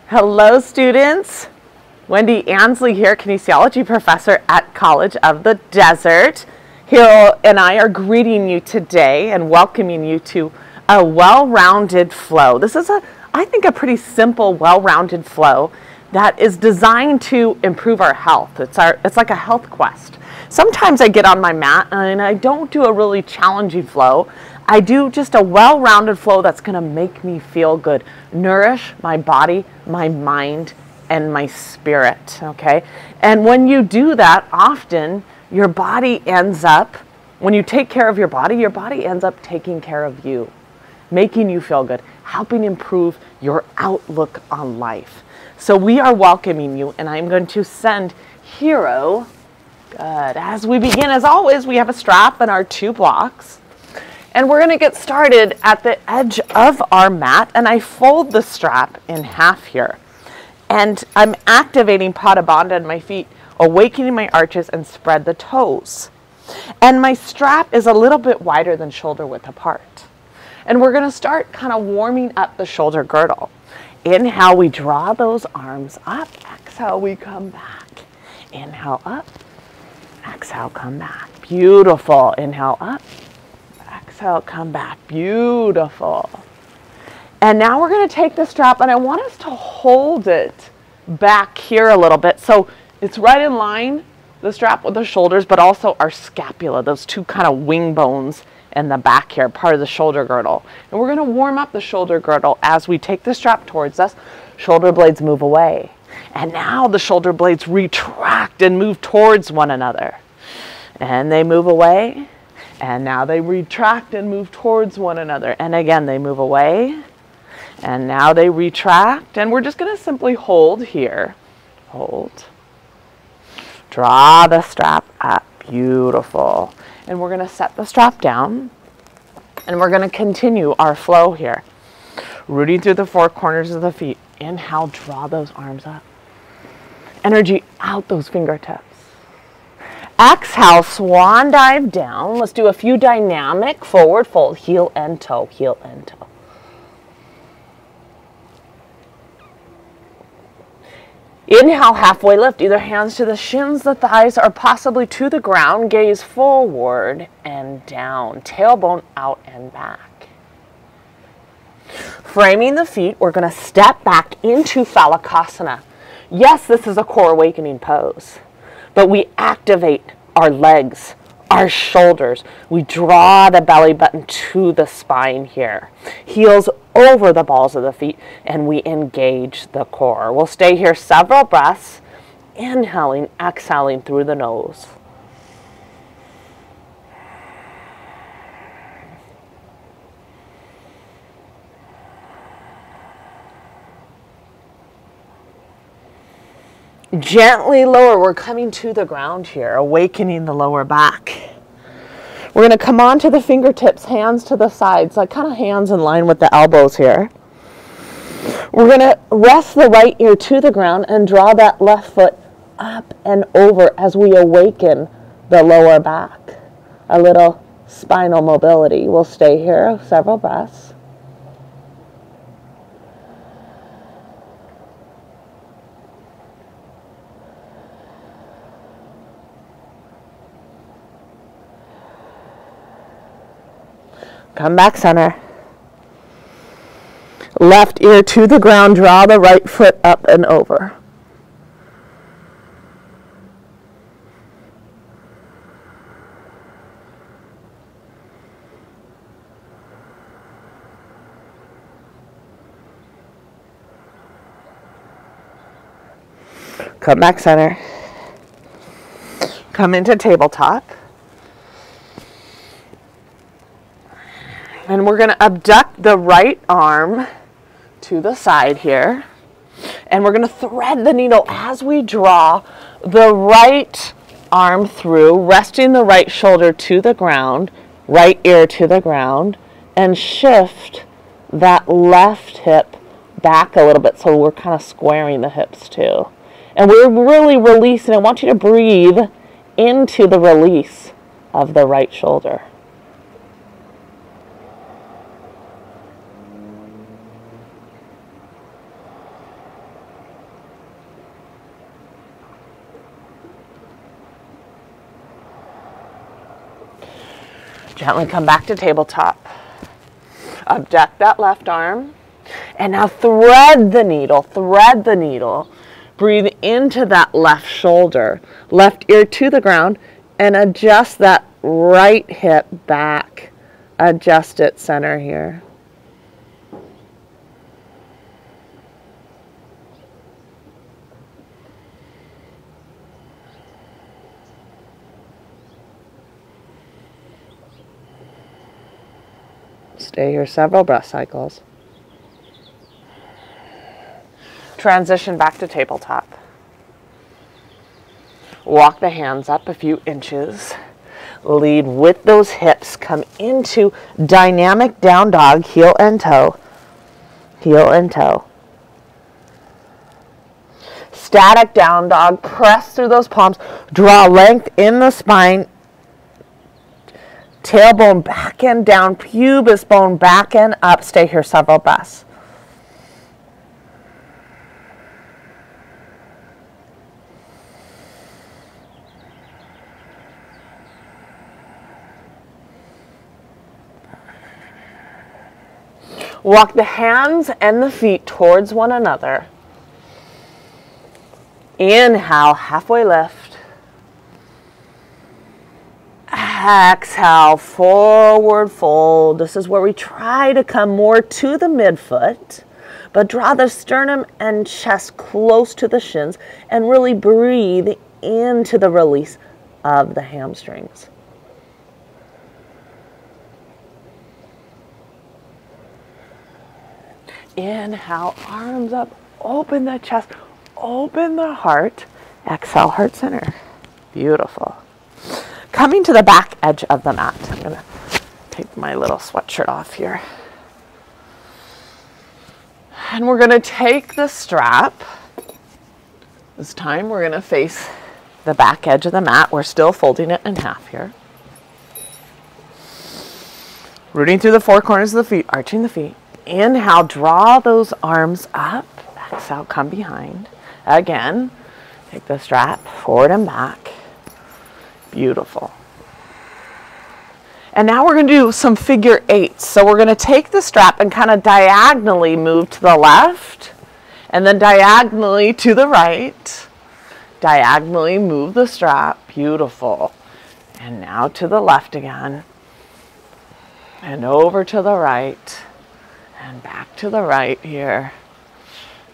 Hello students, Wendy Ansley here, kinesiology professor at College of the Desert. Hiro and I are greeting you today and welcoming you to a well-rounded flow. This is I think a pretty simple, well-rounded flow that is designed to improve our health. It's like a health quest. Sometimes I get on my mat and I don't do a really challenging flow. I do just a well-rounded flow that's going to make me feel good, nourish my body, my mind, and my spirit, okay? And when you do that, often your body ends up, when you take care of your body ends up taking care of you, making you feel good, helping improve your outlook on life. So we are welcoming you, and I'm going to send Hiro. Good. As we begin, as always, we have a strap and our 2 blocks. And we're going to get started at the edge of our mat, and I fold the strap in half here. And I'm activating Padabandha in my feet, awakening my arches, and spread the toes. And my strap is a little bit wider than shoulder width apart. And we're going to start kind of warming up the shoulder girdle. Inhale, we draw those arms up. Exhale, we come back. Inhale, up. Exhale, come back. Beautiful. Inhale, up. Exhale, come back. Beautiful. And now we're going to take the strap, and I want us to hold it back here a little bit. So it's right in line, the strap with the shoulders, but also our scapula, those 2 kind of wing bones in the back here, part of the shoulder girdle. And we're going to warm up the shoulder girdle as we take the strap towards us. Shoulder blades move away. And now the shoulder blades retract and move towards one another. And they move away. And now they retract and move towards one another. And again, they move away. And now they retract. And we're just going to simply hold here. Hold. Draw the strap up. Beautiful. And we're going to set the strap down. And we're going to continue our flow here. Rooting through the 4 corners of the feet. Inhale, draw those arms up. Energy out those fingertips. Exhale, swan dive down. Let's do a few dynamic forward fold, heel and toe, heel and toe. Inhale, halfway lift, either hands to the shins, the thighs, or possibly to the ground. Gaze forward and down, tailbone out and back. Framing the feet, we're going to step back into Falakasana. Yes, this is a core awakening pose. But we activate our legs, our shoulders. We draw the belly button to the spine here. Heels over the balls of the feet, and we engage the core. We'll stay here several breaths, inhaling, exhaling through the nose. Gently lower, we're coming to the ground here, awakening the lower back. We're going to come onto the fingertips, hands to the sides, like kind of hands in line with the elbows here. We're going to rest the right ear to the ground and draw that left foot up and over as we awaken the lower back. A little spinal mobility. We'll stay here several breaths. Come back center. Left ear to the ground, draw the right foot up and over. Come back center. Come into tabletop. And we're going to abduct the right arm to the side here. And we're going to thread the needle as we draw the right arm through, resting the right shoulder to the ground, right ear to the ground, and shift that left hip back a little bit so we're kind of squaring the hips too. And we're really releasing. I want you to breathe into the release of the right shoulder. Gently come back to tabletop. Abduct that left arm. And now thread the needle, thread the needle. Breathe into that left shoulder, left ear to the ground, and adjust that right hip back. Adjust it center here. Stay here several breath cycles. Transition back to tabletop. Walk the hands up a few inches. Lead with those hips. Come into dynamic down dog, heel and toe. Heel and toe. Static down dog. Press through those palms. Draw length in the spine. Tailbone back and down. Pubis bone back and up. Stay here several breaths. Walk the hands and the feet towards one another. Inhale, halfway lift. Exhale, forward fold. This is where we try to come more to the midfoot, but draw the sternum and chest close to the shins and really breathe into the release of the hamstrings. Inhale, arms up, open the chest, open the heart. Exhale, heart center. Beautiful. Coming to the back edge of the mat. I'm going to take my little sweatshirt off here. And we're going to take the strap. This time we're going to face the back edge of the mat. We're still folding it in half here. Rooting through the four corners of the feet, arching the feet. Inhale, draw those arms up. Exhale, come behind. Again, take the strap forward and back. Beautiful. And now we're going to do some figure eights. So we're going to take the strap and kind of diagonally move to the left, and then diagonally to the right. Diagonally move the strap. Beautiful. And now to the left again. And over to the right. And back to the right here.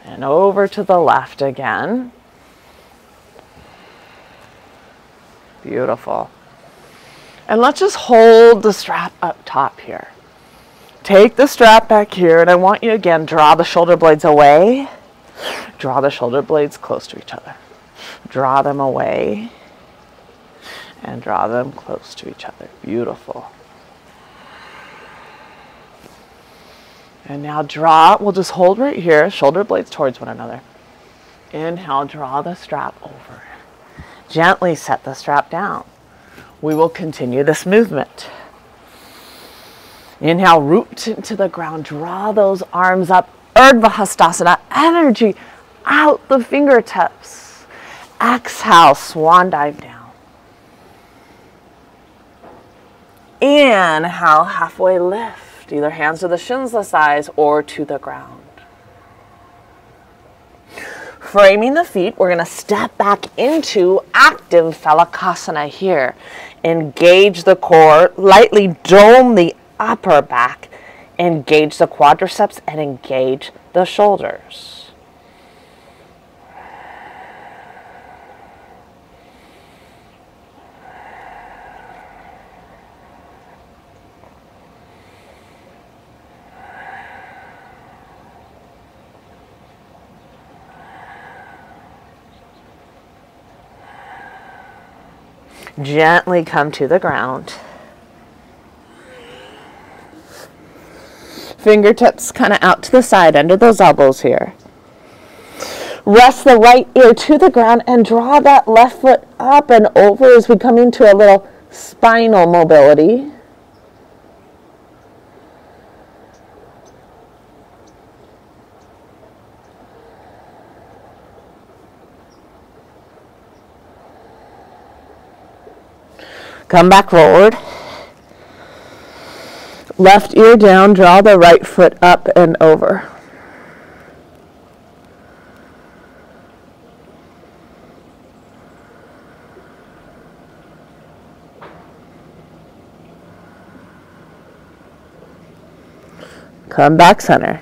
And over to the left again. Beautiful. And let's just hold the strap up top here. Take the strap back here, and I want you again, draw the shoulder blades away. Draw the shoulder blades close to each other. Draw them away. And draw them close to each other. Beautiful. And now draw, we'll just hold right here, shoulder blades towards one another. Inhale, draw the strap over. Gently set the strap down. We will continue this movement. Inhale, root into the ground, draw those arms up, Urdhva Hastasana, energy out the fingertips. Exhale, swan dive down. Inhale, halfway lift. Either hands to the shins, the thighs, or to the ground. Framing the feet, we're going to step back into active Falakasana here. Engage the core, lightly dome the upper back, engage the quadriceps, and engage the shoulders. Gently come to the ground. Fingertips kind of out to the side under those elbows here. Rest the right ear to the ground and draw that left foot up and over as we come into a little spinal mobility. Come back forward. Left ear down, draw the right foot up and over. Come back center.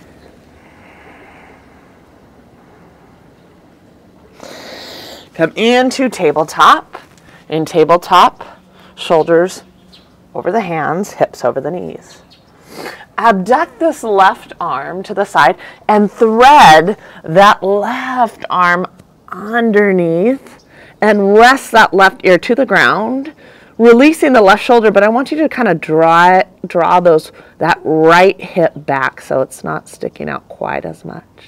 Come into tabletop. In tabletop, shoulders over the hands, hips over the knees. Abduct this left arm to the side and thread that left arm underneath and rest that left ear to the ground, releasing the left shoulder, but I want you to kind of draw that right hip back so it's not sticking out quite as much.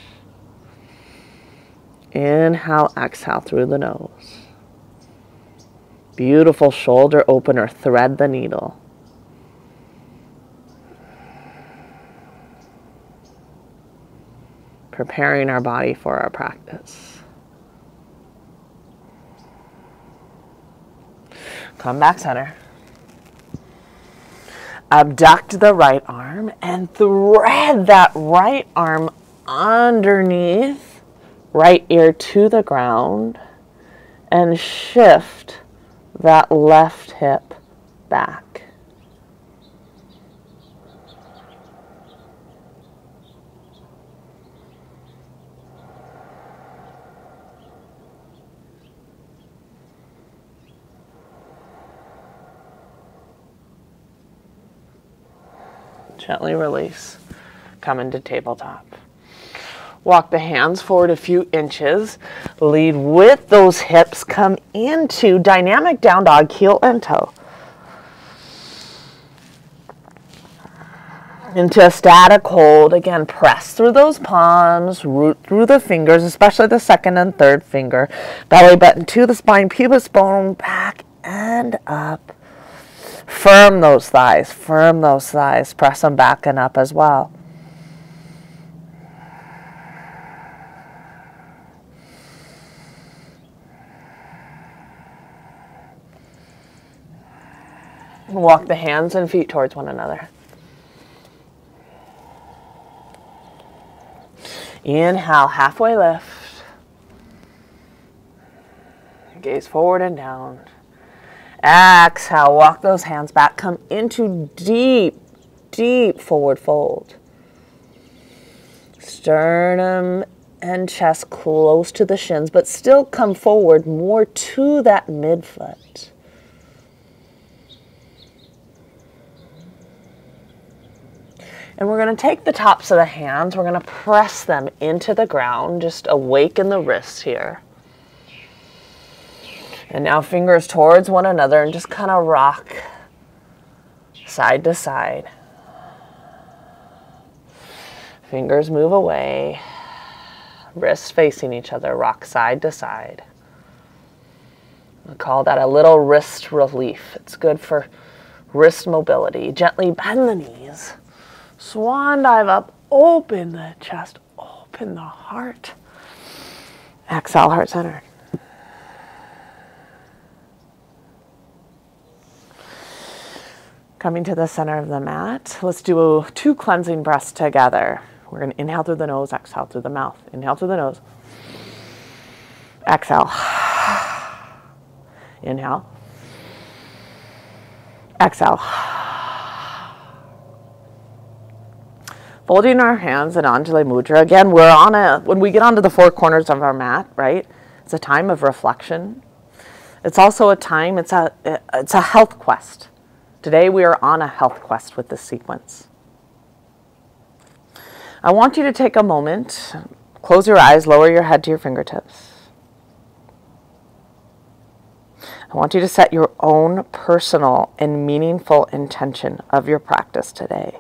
Inhale, exhale through the nose. Beautiful shoulder opener, thread the needle. Preparing our body for our practice. Come back center. Abduct the right arm and thread that right arm underneath, right ear to the ground, and shift that left hip back. Gently release. Come into tabletop. Walk the hands forward a few inches. Lead with those hips. Come into dynamic down dog, heel and toe. Into a static hold. Again, press through those palms, root through the fingers, especially the second and third finger. Belly button to the spine, pubic bone back and up. Firm those thighs, press them back and up as well. Walk the hands and feet towards one another. Inhale, halfway lift. Gaze forward and down. Exhale, walk those hands back. Come into deep, deep forward fold. Sternum and chest close to the shins, but still come forward more to that midfoot. And we're going to take the tops of the hands, we're going to press them into the ground, just awaken the wrists here. And now fingers towards one another and just kind of rock side to side. Fingers move away, wrists facing each other, rock side to side. We call that a little wrist relief. It's good for wrist mobility. Gently bend the knees. Swan dive up, open the chest, open the heart. Exhale, heart center. Coming to the center of the mat, let's do 2 cleansing breaths together. We're going to inhale through the nose, exhale through the mouth. Inhale through the nose. Exhale. Inhale. Exhale. Folding our hands in Anjali Mudra. Again, when we get onto the 4 corners of our mat, right? It's a time of reflection. It's also a time, it's a health quest. Today we are on a health quest with this sequence. I want you to take a moment, close your eyes, lower your head to your fingertips. I want you to set your own personal and meaningful intention of your practice today.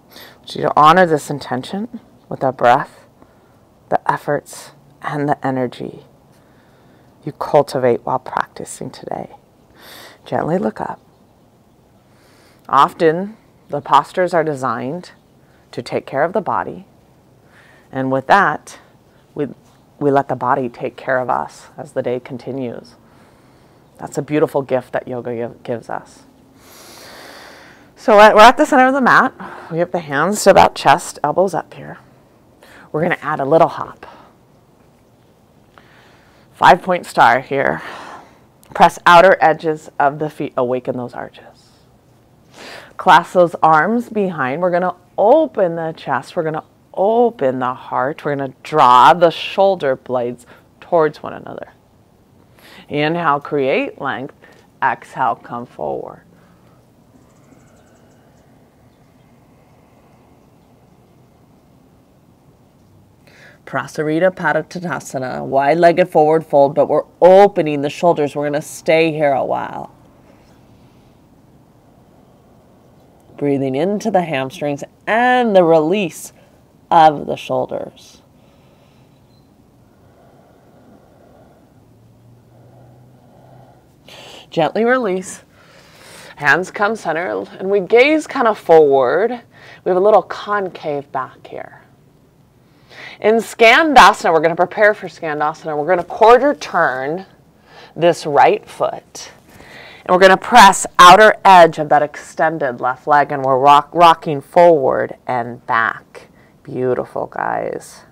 I want you to honor this intention with the breath, the efforts, and the energy you cultivate while practicing today. Gently look up. Often, the postures are designed to take care of the body And with that, we let the body take care of us as the day continues. That's a beautiful gift that yoga gives us. So we're at the center of the mat. We have the hands to about chest, elbows up here. We're going to add a little hop. 5-point star here. Press outer edges of the feet, awaken those arches. Clasp those arms behind. We're going to open the chest. We're going to open the heart. We're going to draw the shoulder blades towards one another. Inhale, create length. Exhale, come forward. Prasarita Padottanasana, wide-legged forward fold, but we're opening the shoulders. We're going to stay here a while. Breathing into the hamstrings and the release of the shoulders. Gently release. Hands come center, and we gaze kind of forward. We have a little concave back here. In Skandasana, we're going to prepare for Skandasana. We're going to quarter turn this right foot. And we're going to press outer edge of that extended left leg, and we're rocking forward and back. Beautiful, guys.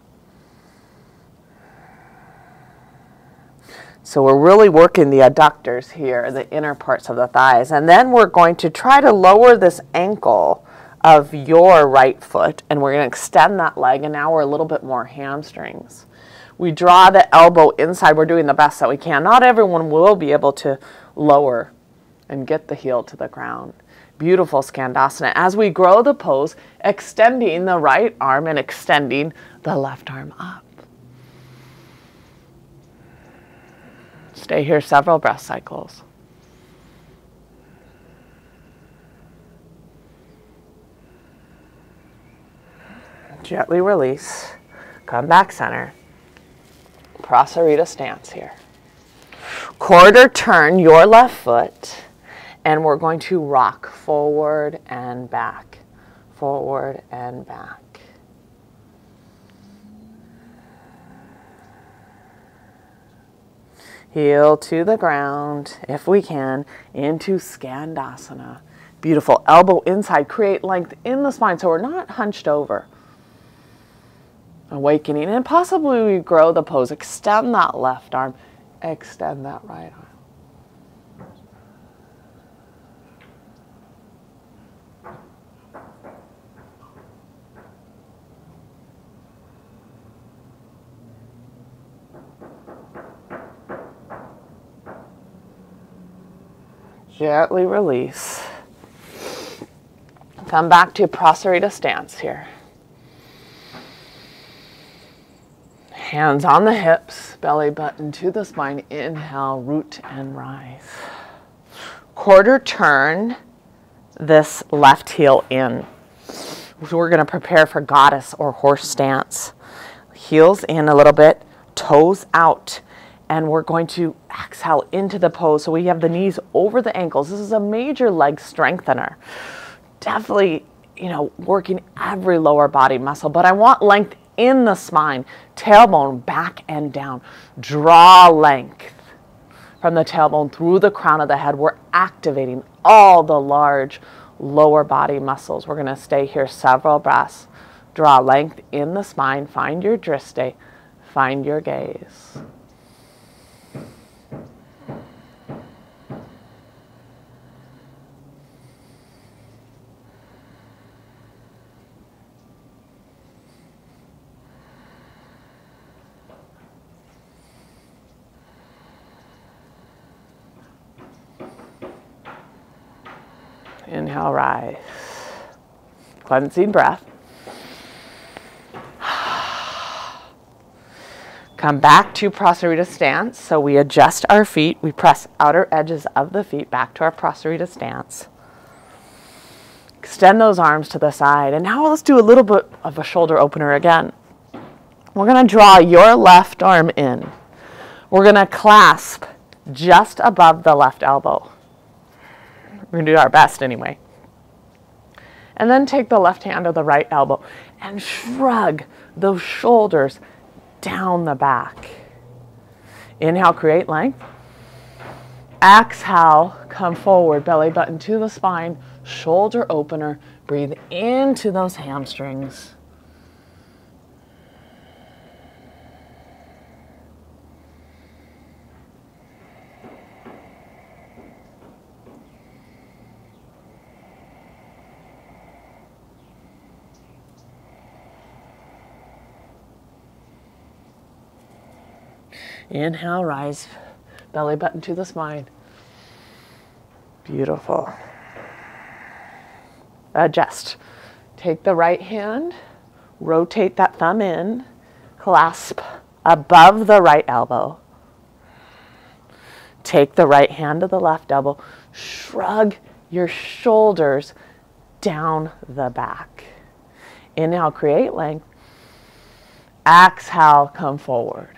So we're really working the adductors here, the inner parts of the thighs. And then we're going to try to lower this ankle of your right foot, and we're going to extend that leg, and now we're a little bit more hamstrings. We draw the elbow inside. We're doing the best that we can. Not everyone will be able to lower and get the heel to the ground. Beautiful Skandasana. As we grow the pose, extending the right arm and extending the left arm up. Stay here several breath cycles. Gently release. Come back center. Prasarita stance here. Quarter turn your left foot, and we're going to rock forward and back. Forward and back. Heel to the ground, if we can, into Skandasana. Beautiful. Elbow inside. Create length in the spine so we're not hunched over. Awakening, and possibly we grow the pose. Extend that left arm, extend that right arm. Gently release. Come back to Prasarita stance here. Hands on the hips, belly button to the spine. Inhale, root and rise. Quarter turn this left heel in. So we're going to prepare for goddess or horse stance. Heels in a little bit, toes out. And we're going to exhale into the pose. So we have the knees over the ankles. This is a major leg strengthener. Definitely, working every lower body muscle. But I want length in the spine, tailbone back and down. Draw length from the tailbone through the crown of the head. We're activating all the large lower body muscles. We're going to stay here several breaths. Draw length in the spine. Find your driste. Find your gaze. Inhale, rise. Cleansing breath. Come back to Prasarita stance. So we adjust our feet. We press outer edges of the feet back to our Prasarita stance. Extend those arms to the side. And now let's do a little bit of a shoulder opener again. We're going to draw your left arm in. We're going to clasp just above the left elbow. We're going to do our best anyway. And then take the left hand to the right elbow and shrug those shoulders down the back. Inhale, create length. Exhale, come forward, belly button to the spine, shoulder opener. Breathe into those hamstrings. Inhale, rise, belly button to the spine. Beautiful. Adjust. Take the right hand, rotate that thumb in, clasp above the right elbow. Take the right hand to the left elbow, shrug your shoulders down the back. Inhale, create length. Exhale, come forward.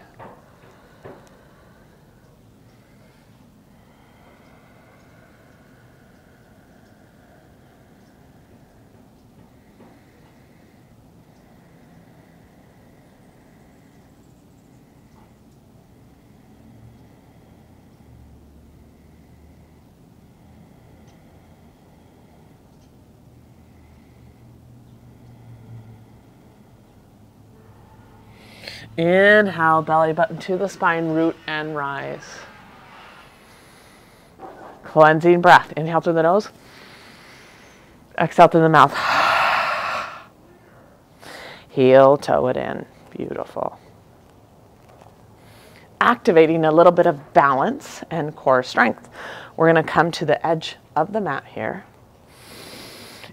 Inhale, belly button to the spine, root and rise. Cleansing breath. Inhale through the nose. Exhale through the mouth. Heel, toe it in. Beautiful. Activating a little bit of balance and core strength. We're going to come to the edge of the mat here.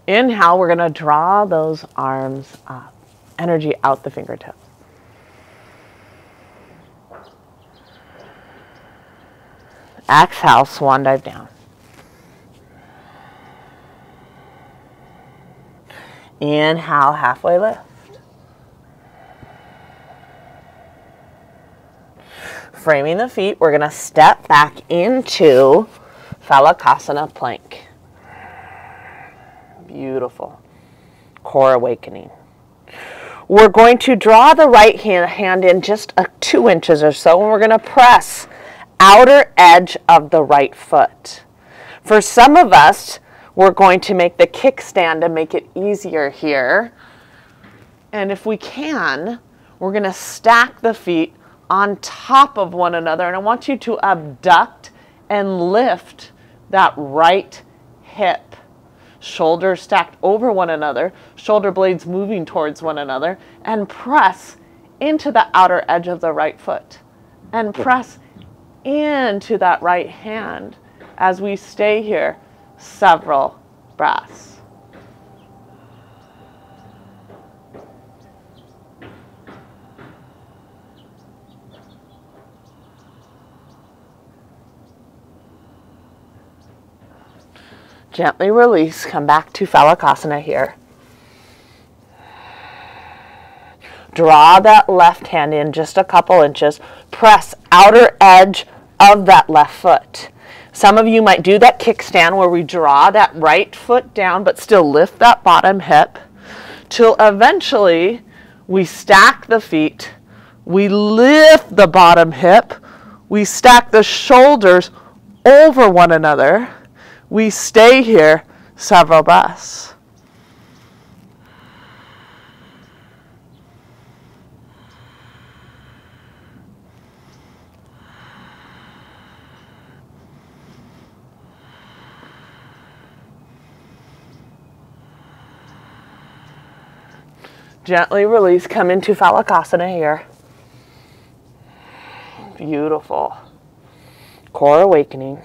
Inhale, we're going to draw those arms up. Energy out the fingertips. Exhale, swan dive down. Inhale, halfway lift. Framing the feet, we're going to step back into Falakasana Plank. Beautiful. Core awakening. We're going to draw the right hand in just 2 inches or so, and we're going to press outer edge of the right foot. For some of us, we're going to make the kickstand to make it easier here. And if we can, we're going to stack the feet on top of one another. And I want you to abduct and lift that right hip. Shoulders stacked over one another, shoulder blades moving towards one another, and press into the outer edge of the right foot. And press into that right hand as we stay here several breaths. Gently release, come back to Falakasana here. Draw that left hand in just a couple inches. Press outer edge of that left foot. Some of you might do that kickstand where we draw that right foot down but still lift that bottom hip till eventually we stack the feet, we lift the bottom hip, we stack the shoulders over one another. We stay here several breaths. Gently release, come into Falakasana here. Beautiful. Core awakening.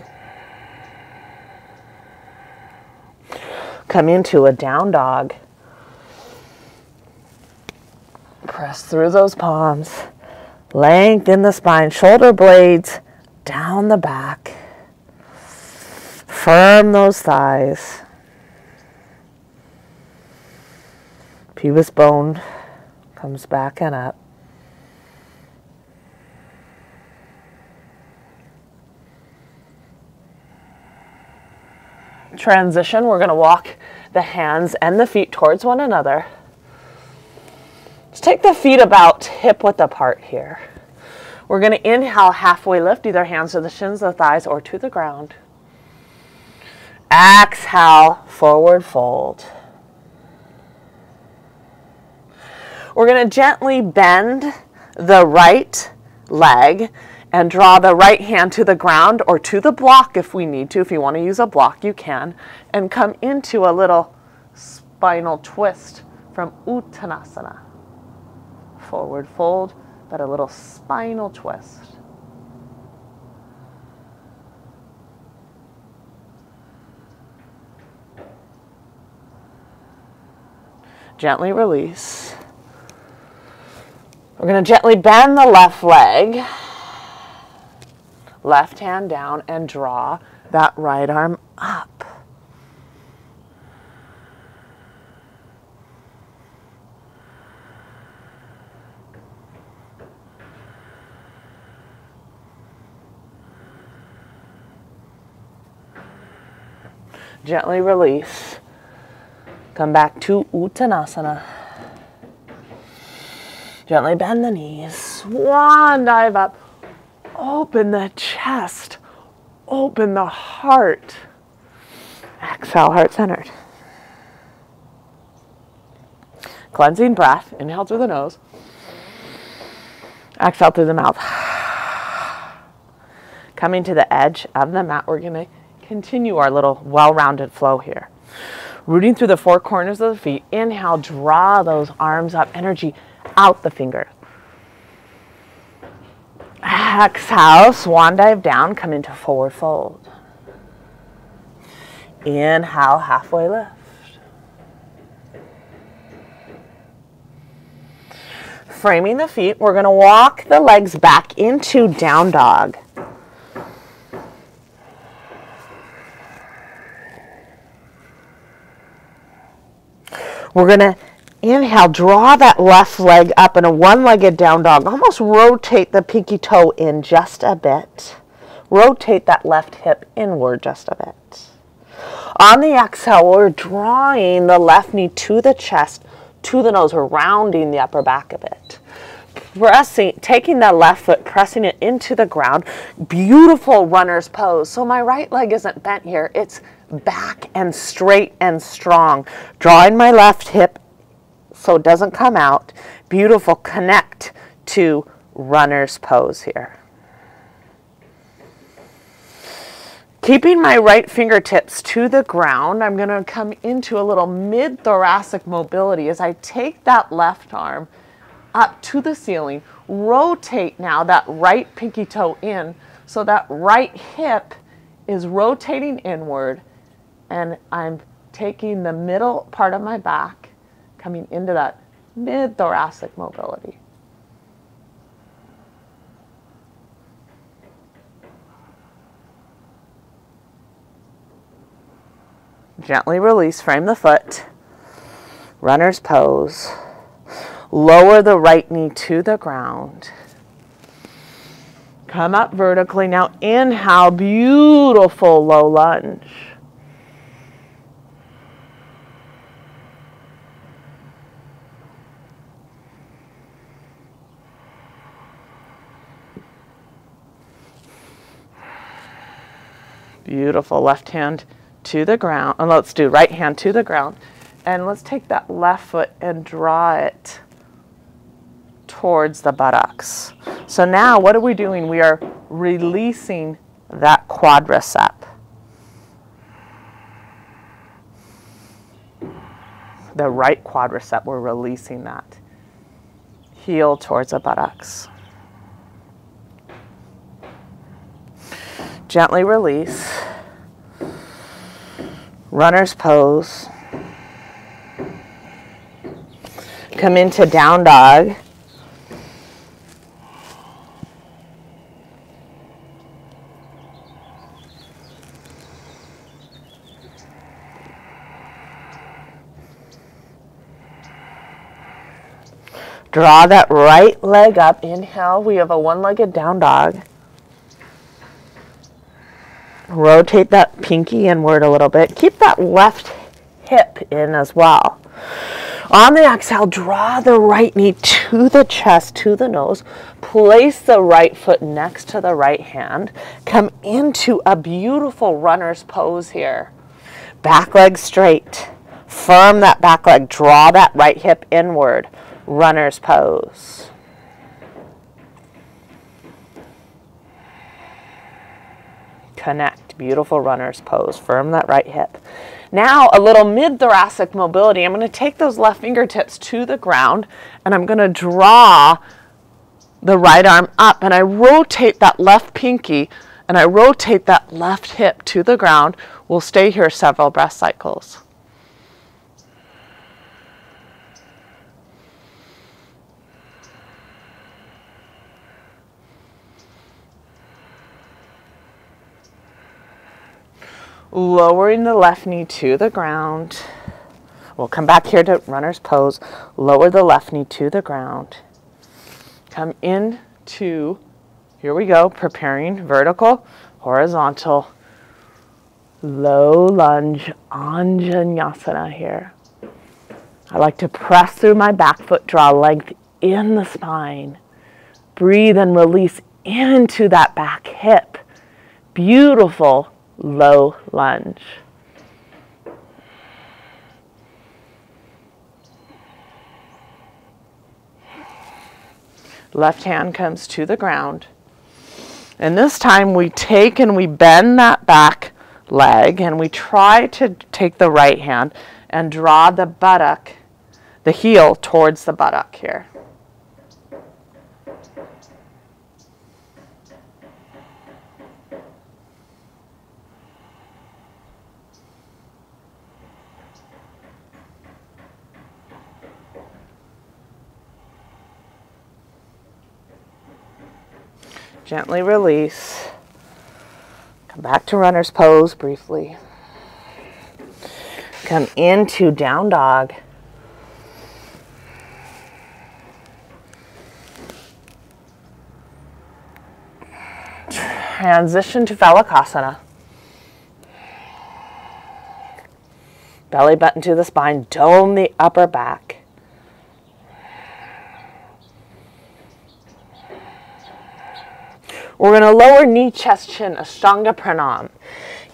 Come into a down dog. Press through those palms. Lengthen the spine, shoulder blades down the back. Firm those thighs. Pubis bone comes back and up. Transition, we're going to walk the hands and the feet towards one another. Let's take the feet about hip width apart here. We're going to inhale, halfway lift, either hands to the shins, the thighs, or to the ground. Exhale, forward fold. We're going to gently bend the right leg and draw the right hand to the ground or to the block if we need to. If you want to use a block, you can. And come into a little spinal twist from Uttanasana. Forward fold, but a little spinal twist. Gently release. We're going to gently bend the left leg, left hand down, and draw that right arm up. Gently release. Come back to Uttanasana. Gently bend the knees. Swan dive up. Open the chest. Open the heart. Exhale, heart centered. Cleansing breath. Inhale through the nose. Exhale through the mouth. Coming to the edge of the mat, we're going to continue our little well-rounded flow here. Rooting through the four corners of the feet. Inhale, draw those arms up, energy out the fingers. Exhale, swan dive down, come into forward fold. Inhale, halfway lift. Framing the feet, we're going to walk the legs back into down dog. We're going to inhale, draw that left leg up in a one-legged down dog. Almost rotate the pinky toe in just a bit. Rotate that left hip inward just a bit. On the exhale, we're drawing the left knee to the chest, to the nose. We're rounding the upper back a bit. Pressing, taking that left foot, pressing it into the ground. Beautiful runner's pose. So my right leg isn't bent here. It's back and straight and strong. Drawing my left hip so it doesn't come out. Beautiful. Connect to runner's pose here. Keeping my right fingertips to the ground, I'm going to come into a little mid-thoracic mobility as I take that left arm up to the ceiling. Rotate now that right pinky toe in so that right hip is rotating inward, and I'm taking the middle part of my back, coming into that mid-thoracic mobility. Gently release, frame the foot, runner's pose. Lower the right knee to the ground. Come up vertically. Now inhale, beautiful low lunge. Beautiful. Left hand to the ground. And let's do right hand to the ground. And let's take that left foot and draw it towards the buttocks. So now what are we doing? We are releasing that quadricep. The right quadricep, we're releasing that. Heel towards the buttocks. Gently release. Runner's pose. Come into down dog. Draw that right leg up. Inhale. We have a one-legged down dog. Rotate that pinky inward a little bit. Keep that left hip in as well. On the exhale, draw the right knee to the chest, to the nose. Place the right foot next to the right hand. Come into a beautiful runner's pose here. Back leg straight. Firm that back leg. Draw that right hip inward. Runner's pose. Connect. Beautiful runner's pose. Firm that right hip. Now a little mid-thoracic mobility. I'm going to take those left fingertips to the ground and I'm going to draw the right arm up and I rotate that left pinky and I rotate that left hip to the ground. We'll stay here several breath cycles. Lowering the left knee to the ground. We'll come back here to runner's pose. Lower the left knee to the ground. Come into, here we go, preparing vertical, horizontal, low lunge, Anjaneyasana here. I like to press through my back foot, draw length in the spine. Breathe and release into that back hip. Beautiful low lunge. Left hand comes to the ground. And this time we take and we bend that back leg and we try to take the right hand and draw the buttock, the heel towards the buttock here. Gently release. Come back to runner's pose briefly. Come into down dog. Transition to Falakasana. Belly button to the spine, dome the upper back. We're going to lower knee, chest, chin, Ashtanga Pranam.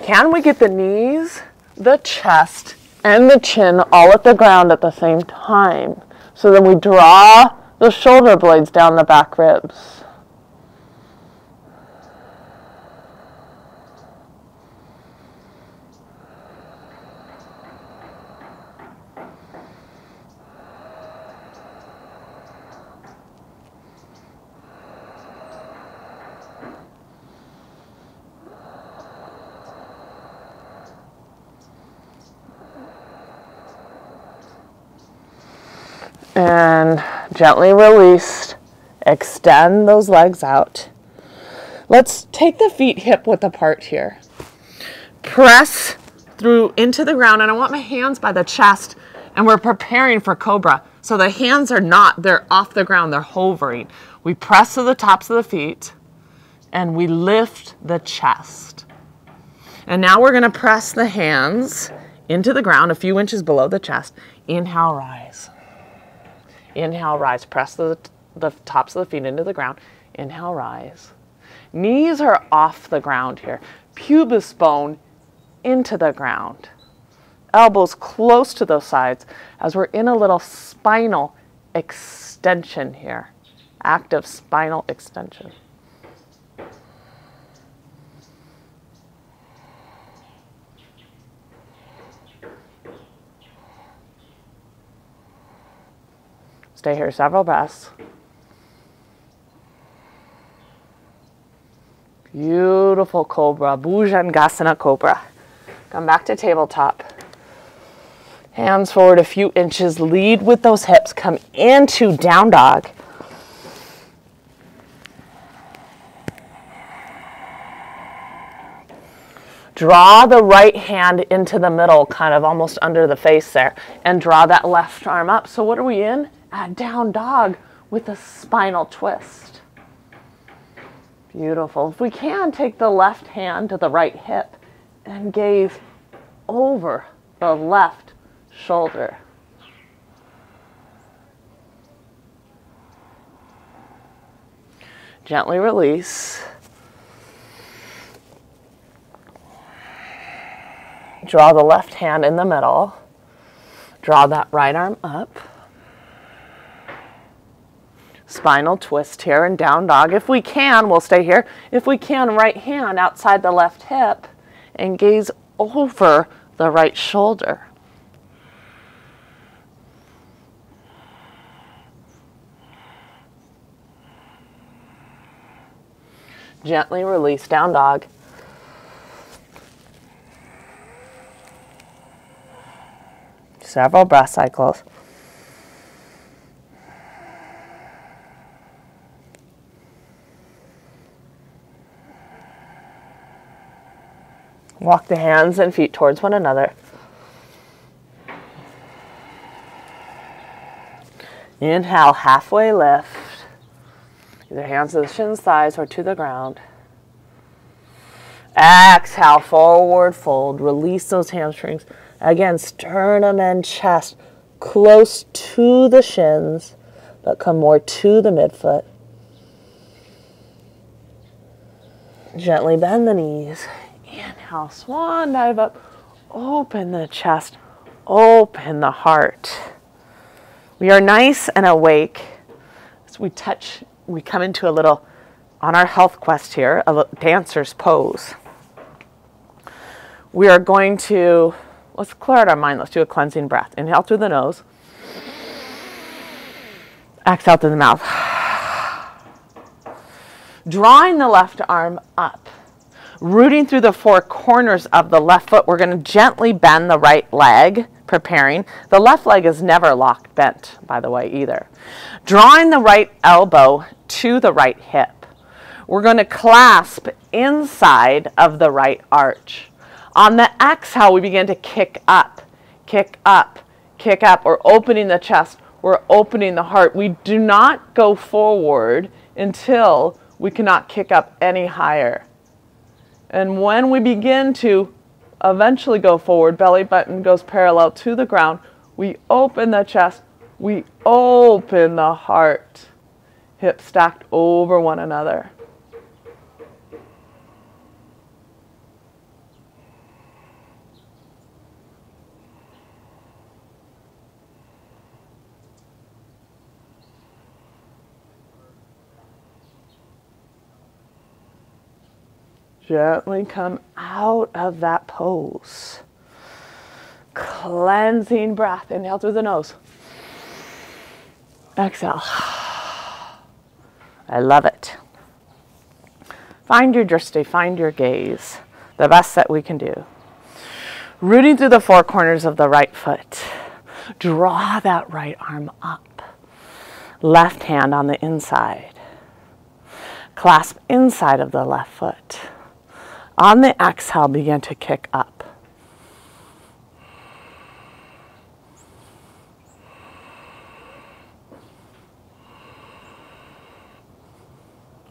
Can we get the knees, the chest, and the chin all at the ground at the same time? So then we draw the shoulder blades down the back ribs. And gently released, extend those legs out. Let's take the feet hip width apart here. Press through into the ground, and I want my hands by the chest, and we're preparing for Cobra. So the hands are not, they're off the ground, they're hovering. We press to the tops of the feet, and we lift the chest. And now we're gonna press the hands into the ground a few inches below the chest. Inhale, rise. Inhale, rise. Press the tops of the feet into the ground. Inhale, rise. Knees are off the ground here. Pubis bone into the ground. Elbows close to those sides as we're in a little spinal extension here. Active spinal extension. Stay here several breaths. Beautiful Cobra, Bhujangasana Cobra. Come back to tabletop. Hands forward a few inches, lead with those hips. Come into down dog. Draw the right hand into the middle, kind of almost under the face there, and draw that left arm up. So what are we in? At down dog with a spinal twist. Beautiful. If we can, take the left hand to the right hip and gaze over the left shoulder. Gently release. Draw the left hand in the middle. Draw that right arm up. Spinal twist here and down dog. If we can, we'll stay here. If we can, right hand outside the left hip and gaze over the right shoulder. Gently release, down dog. Several breath cycles. Walk the hands and feet towards one another. Inhale, halfway lift. Either hands to the shins, thighs, or to the ground. Exhale, forward fold. Release those hamstrings. Again, sternum and chest close to the shins, but come more to the midfoot. Gently bend the knees. Inhale, swan dive up. Open the chest. Open the heart. We are nice and awake. As we come into a little, on our health quest here, a dancer's pose. We are going to, let's clear out our mind. Let's do a cleansing breath. Inhale through the nose. Exhale through the mouth. Drawing the left arm up. Rooting through the four corners of the left foot. We're going to gently bend the right leg, preparing. The left leg is never locked bent, by the way, either. Drawing the right elbow to the right hip. We're going to clasp inside of the right arch. On the exhale, we begin to kick up, kick up, kick up. We're opening the chest. We're opening the heart. We do not go forward until we cannot kick up any higher. And when we begin to eventually go forward, belly button goes parallel to the ground, we open the chest, we open the heart. Hips stacked over one another. Gently come out of that pose. Cleansing breath. Inhale through the nose. Exhale. I love it. Find your drishti, find your gaze. The best that we can do. Rooting through the four corners of the right foot. Draw that right arm up. Left hand on the inside. Clasp inside of the left foot. On the exhale, begin to kick up.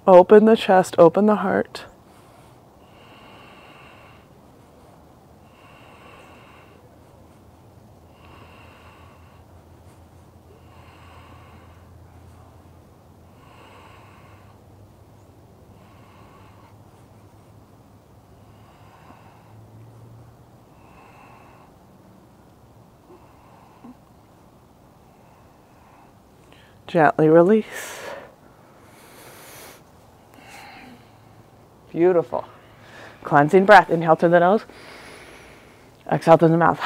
Open the chest, open the heart. Gently release. Beautiful. Cleansing breath. Inhale through the nose. Exhale through the mouth.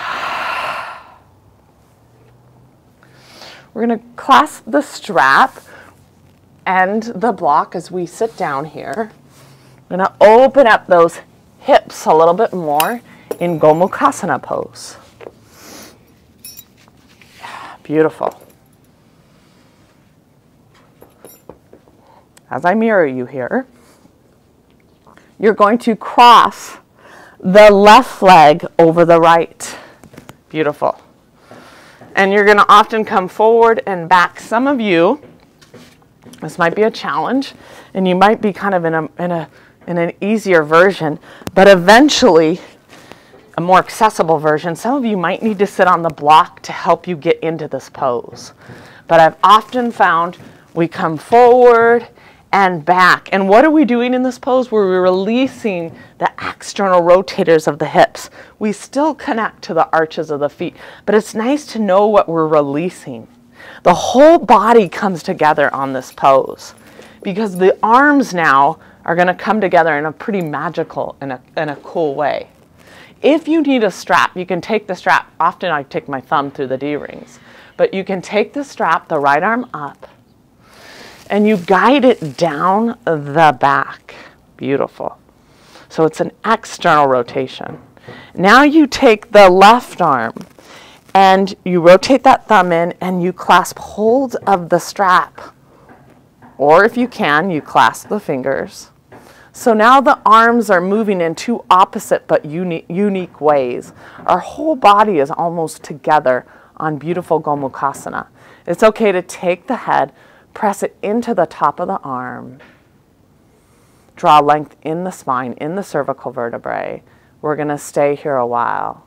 We're going to clasp the strap and the block as we sit down here. I'm going to open up those hips a little bit more in Gomukasana Pose. Beautiful. As I mirror you here, you're going to cross the left leg over the right. Beautiful. And you're going to often come forward and back. Some of you, this might be a challenge, and you might be kind of in an easier version, but eventually a more accessible version. Some of you might need to sit on the block to help you get into this pose. But I've often found we come forward and back. And what are we doing in this pose? We're releasing the external rotators of the hips. We still connect to the arches of the feet, but it's nice to know what we're releasing. The whole body comes together on this pose because the arms now are going to come together in a pretty magical and a cool way. If you need a strap, you can take the strap. Often I take my thumb through the D-rings, but you can take the strap, the right arm up, and you guide it down the back. Beautiful. So it's an external rotation. Now you take the left arm and you rotate that thumb in and you clasp hold of the strap. Or if you can, you clasp the fingers. So now the arms are moving in two opposite but unique ways. Our whole body is almost together on beautiful Gomukasana. It's okay to take the head, press it into the top of the arm. Draw length in the spine, in the cervical vertebrae. We're going to stay here a while.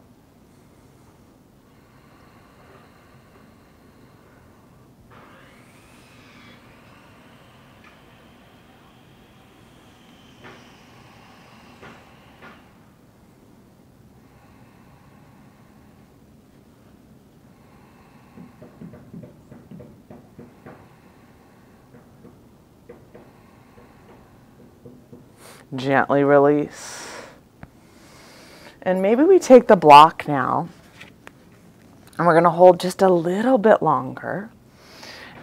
Gently release. And maybe we take the block now and we're going to hold just a little bit longer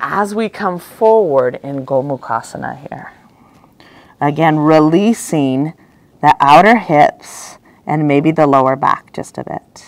as we come forward in Gomukasana here. Again, releasing the outer hips and maybe the lower back just a bit.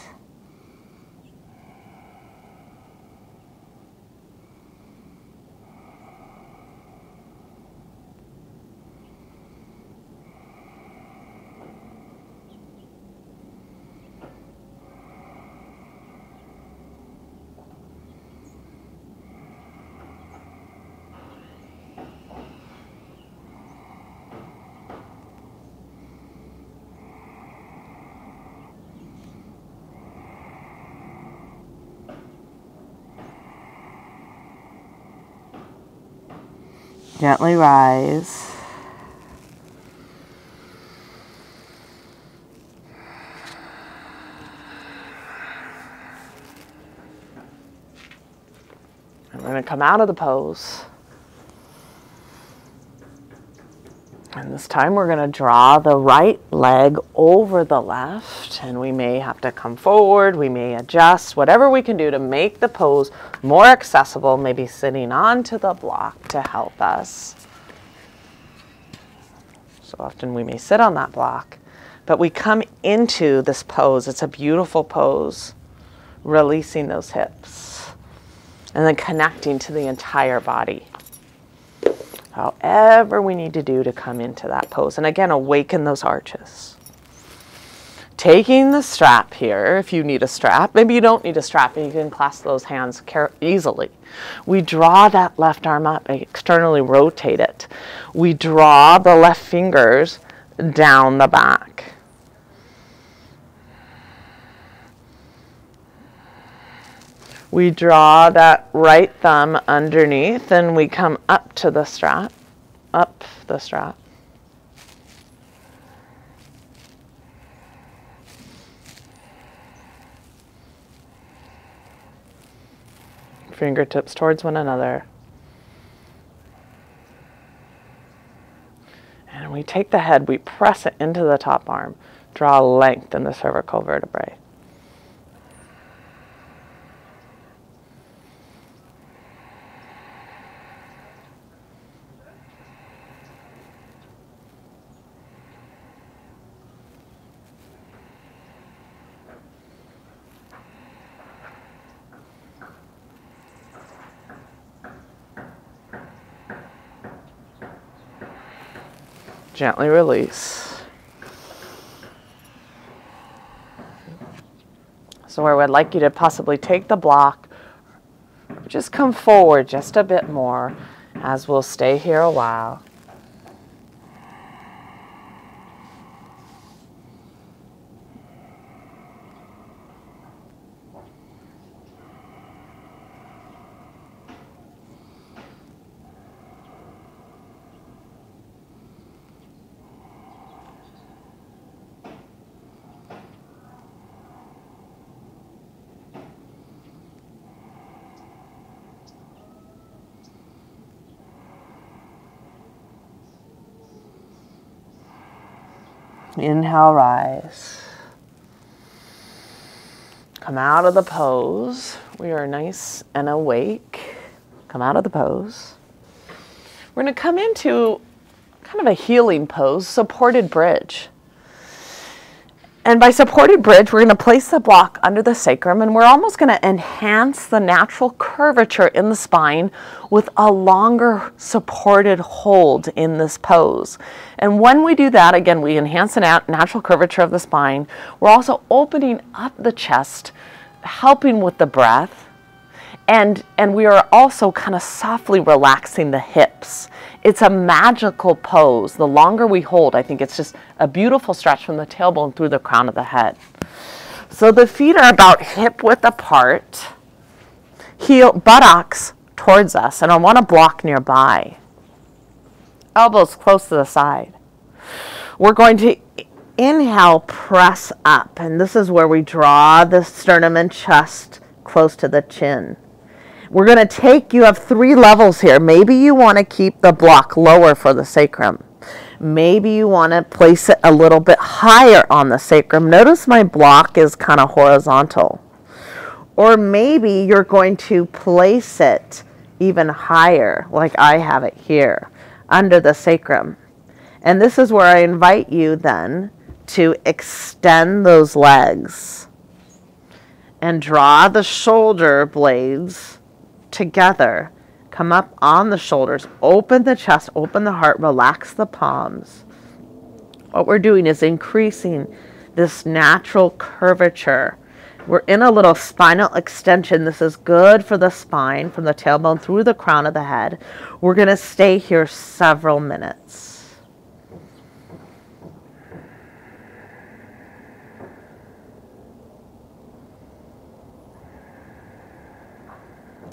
Gently rise. And we're going to come out of the pose. And this time we're going to draw the right leg over the left, and we may have to come forward, we may adjust, whatever we can do to make the pose more accessible, maybe sitting onto the block to help us. So often we may sit on that block, but we come into this pose. It's a beautiful pose, releasing those hips, and then connecting to the entire body. However we need to do to come into that pose. And again, awaken those arches. Taking the strap here, if you need a strap, maybe you don't need a strap and you can clasp those hands easily. We draw that left arm up, externally rotate it. We draw the left fingers down the back. We draw that right thumb underneath and we come up to the strap, up the strap. Fingertips towards one another. And we take the head, we press it into the top arm, draw length in the cervical vertebrae. Gently release. So I would like you to possibly take the block, just come forward just a bit more as we'll stay here a while. Inhale, rise. Come out of the pose. We are nice and awake. Come out of the pose. We're going to come into kind of a healing pose, supported bridge. And by supported bridge, we're going to place the block under the sacrum, and we're almost going to enhance the natural curvature in the spine with a longer supported hold in this pose. And when we do that, again, we enhance the natural curvature of the spine. We're also opening up the chest, helping with the breath. And we are also kind of softly relaxing the hips. It's a magical pose. The longer we hold, I think it's just a beautiful stretch from the tailbone through the crown of the head. So the feet are about hip width apart, buttocks towards us, and I want a block nearby. Elbows close to the side. We're going to inhale, press up, and this is where we draw the sternum and chest close to the chin. We're going to you have 3 levels here. Maybe you want to keep the block lower for the sacrum. Maybe you want to place it a little bit higher on the sacrum. Notice my block is kind of horizontal. Or maybe you're going to place it even higher, like I have it here, under the sacrum. And this is where I invite you then to extend those legs and draw the shoulder blades together. Come up on the shoulders, open the chest, open the heart, relax the palms. What we're doing is increasing this natural curvature. We're in a little spinal extension. This is good for the spine, from the tailbone through the crown of the head. We're going to stay here several minutes.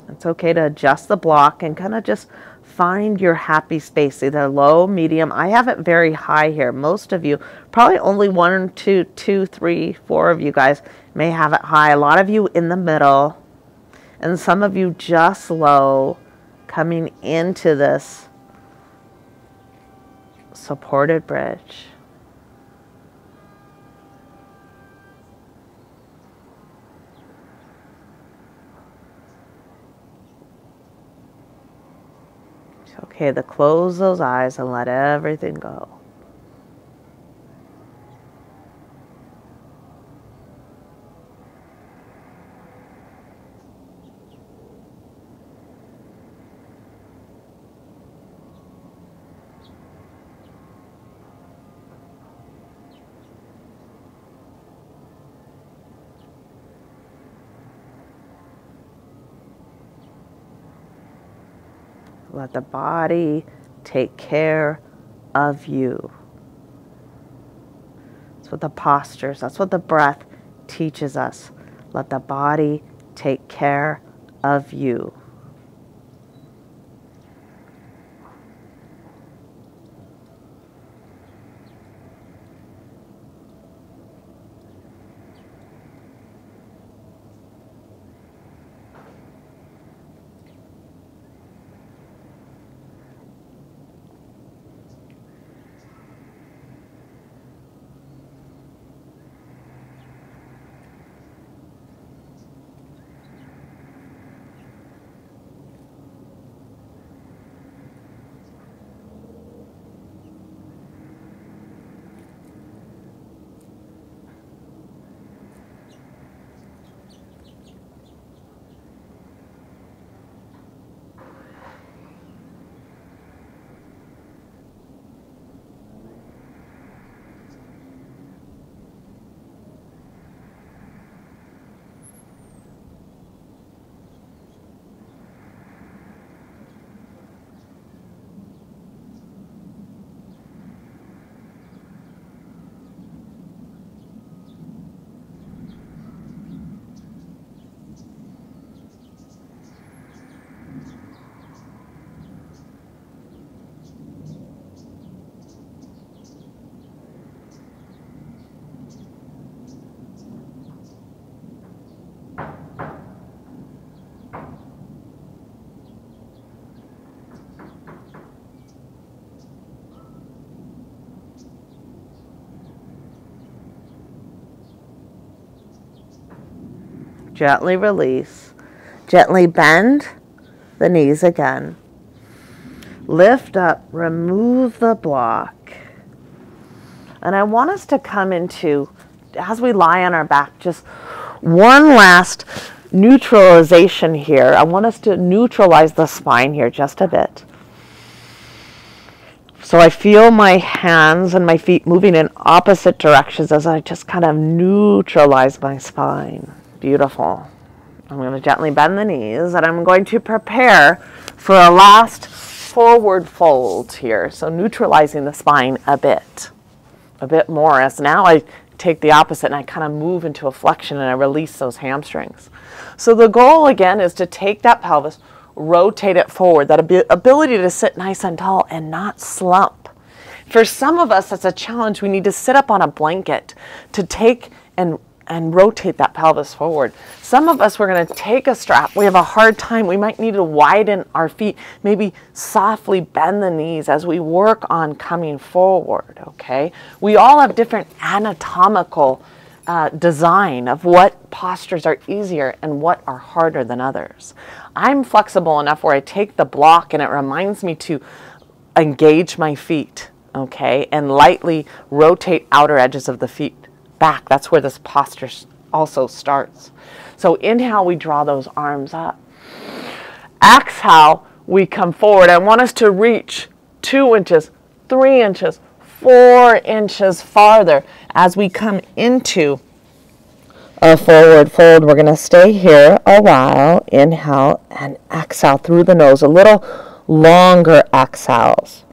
It's okay to adjust the block and kind of just find your happy space, either low, medium. I have it very high here. Most of you, probably only 1, 2, 3, 4 of you guys may have it high. A lot of you in the middle, and some of you just low, coming into this supported bridge. Okay, to close those eyes and let everything go. Let the body take care of you. That's what the postures, that's what the breath teaches us. Let the body take care of you. Gently release. Gently bend the knees again. Lift up, remove the block. And I want us to come into, as we lie on our back, just one last neutralization here. I want us to neutralize the spine here just a bit. So I feel my hands and my feet moving in opposite directions as I just kind of neutralize my spine. Beautiful. I'm going to gently bend the knees, and I'm going to prepare for a last forward fold here. So neutralizing the spine a bit more, as now I take the opposite and I kind of move into a flexion and I release those hamstrings. So the goal again is to take that pelvis, rotate it forward, that ability to sit nice and tall and not slump. For some of us, that's a challenge. We need to sit up on a blanket to take and rotate that pelvis forward. Some of us, we're going to take a strap. We have a hard time. We might need to widen our feet, maybe softly bend the knees as we work on coming forward, okay? We all have different anatomical design of what postures are easier and what are harder than others. I'm flexible enough where I take the block and it reminds me to engage my feet, okay, and lightly rotate outer edges of the feet back. That's where this posture also starts. So inhale, we draw those arms up. Exhale, we come forward. I want us to reach 2 inches, 3 inches, 4 inches farther as we come into a forward fold. We're going to stay here a while. Inhale and exhale through the nose. A little longer exhales.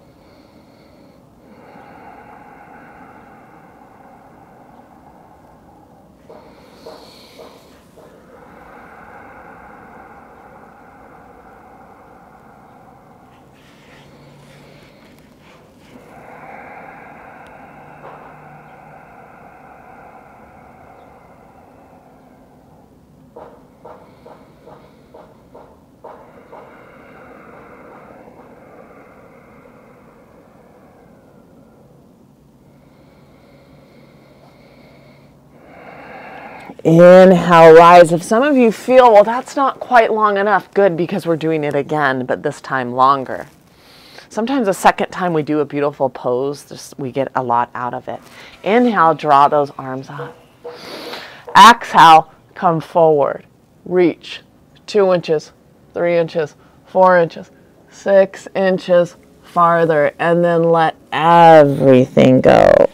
Inhale, rise. If some of you feel, well, that's not quite long enough, good, because we're doing it again, but this time longer. Sometimes the second time we do a beautiful pose, we get a lot out of it. Inhale, draw those arms up. Exhale, come forward. Reach 2 inches, 3 inches, 4 inches, 6 inches farther, and then let everything go.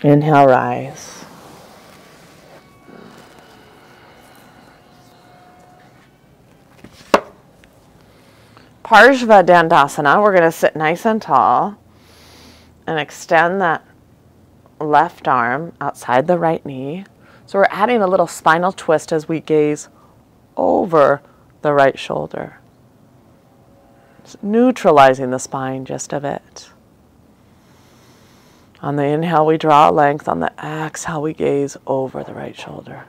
Inhale, rise. Dandasana, we're going to sit nice and tall and extend that left arm outside the right knee. So we're adding a little spinal twist as we gaze over the right shoulder. It's neutralizing the spine just a bit. On the inhale, we draw length. On the exhale, we gaze over the right shoulder.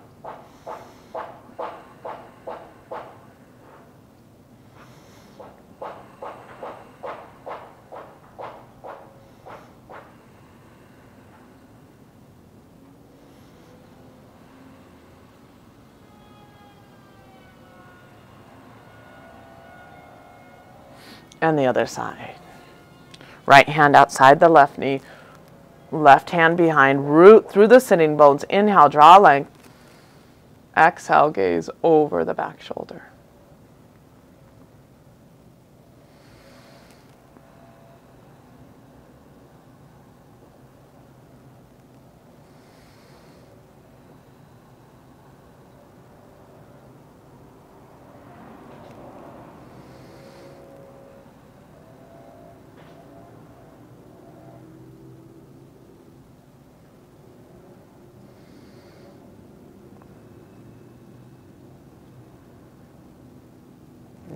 And the other side. Right hand outside the left knee. Left hand behind. Root through the sitting bones. Inhale, draw length. Exhale, gaze over the back shoulder.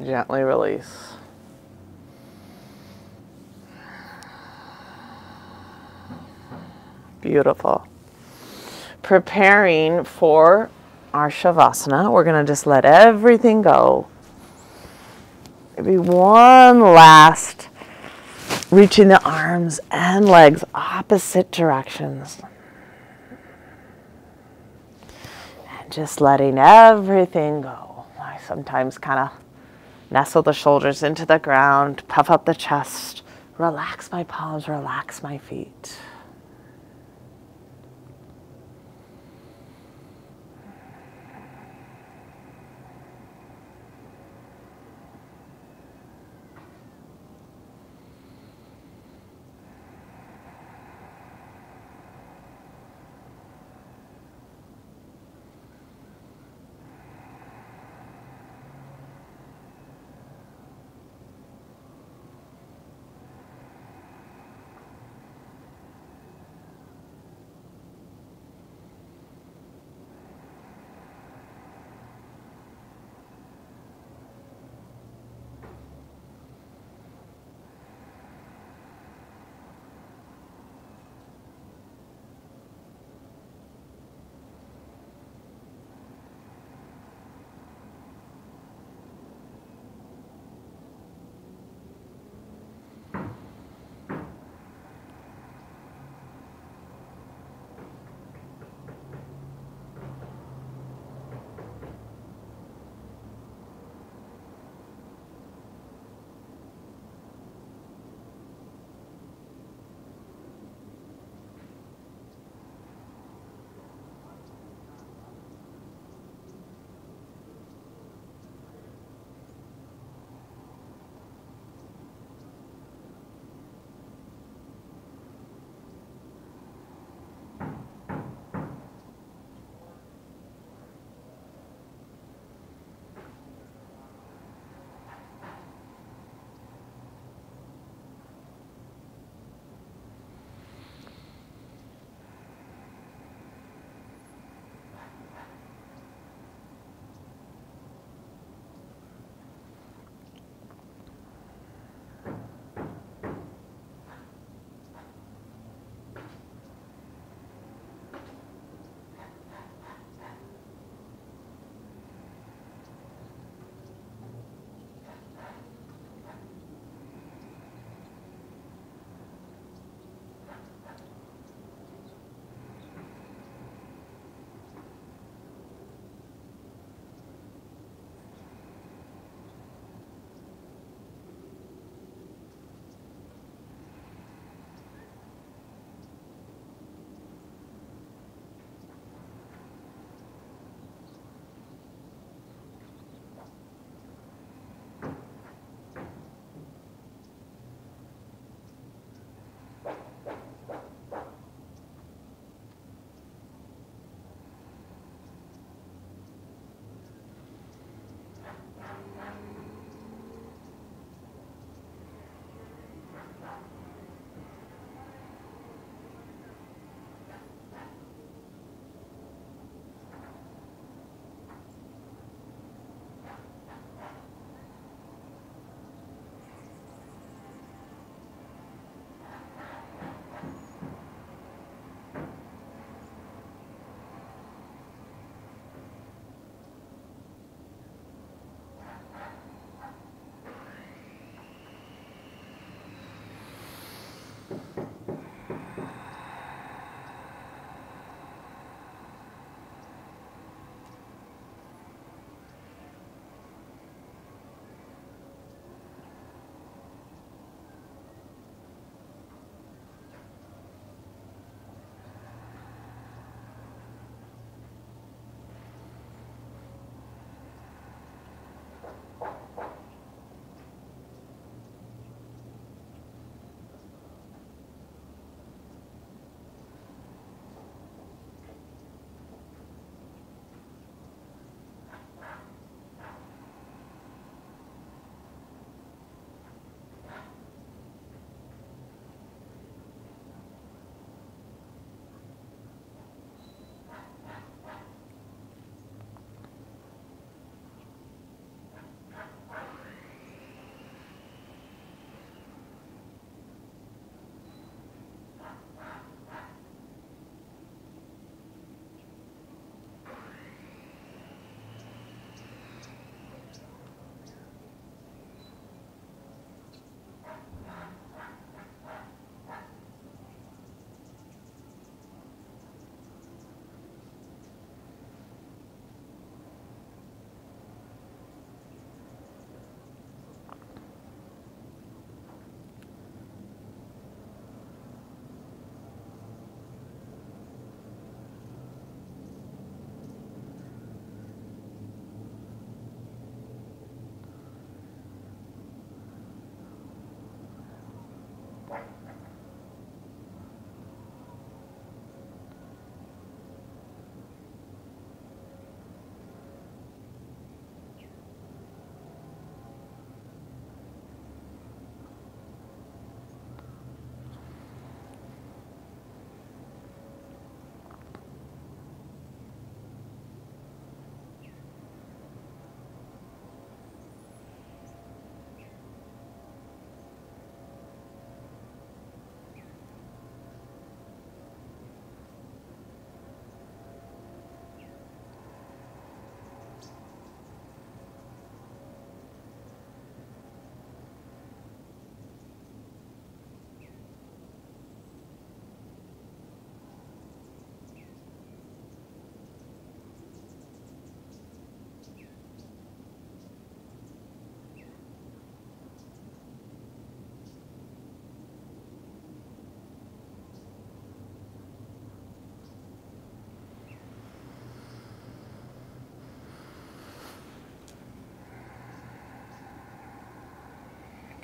Gently release. Beautiful. Preparing for our Shavasana, we're going to just let everything go. Maybe one last, reaching the arms and legs opposite directions. And just letting everything go. I sometimes kind of nestle the shoulders into the ground, puff up the chest, relax my palms, relax my feet.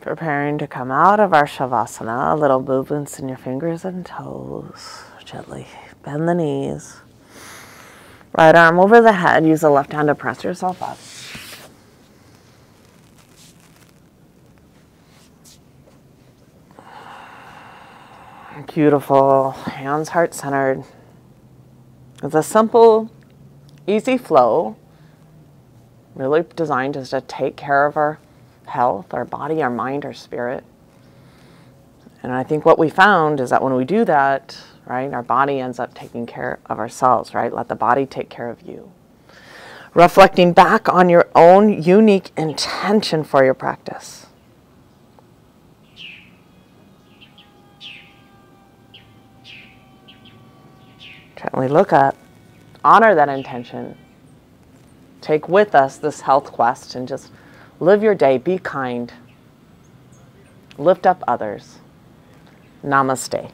Preparing to come out of our Shavasana. Little movements in your fingers and toes. Gently bend the knees. Right arm over the head. Use the left hand to press yourself up. Beautiful. Hands heart-centered. It's a simple, easy flow. Really designed just to take care of our health, our body, our mind, our spirit. And I think what we found is that when we do that, right, our body ends up taking care of ourselves, right? Let the body take care of you. Reflecting back on your own unique intention for your practice. Gently look up, honor that intention. Take with us this health quest and just live your day, be kind, lift up others. Namaste.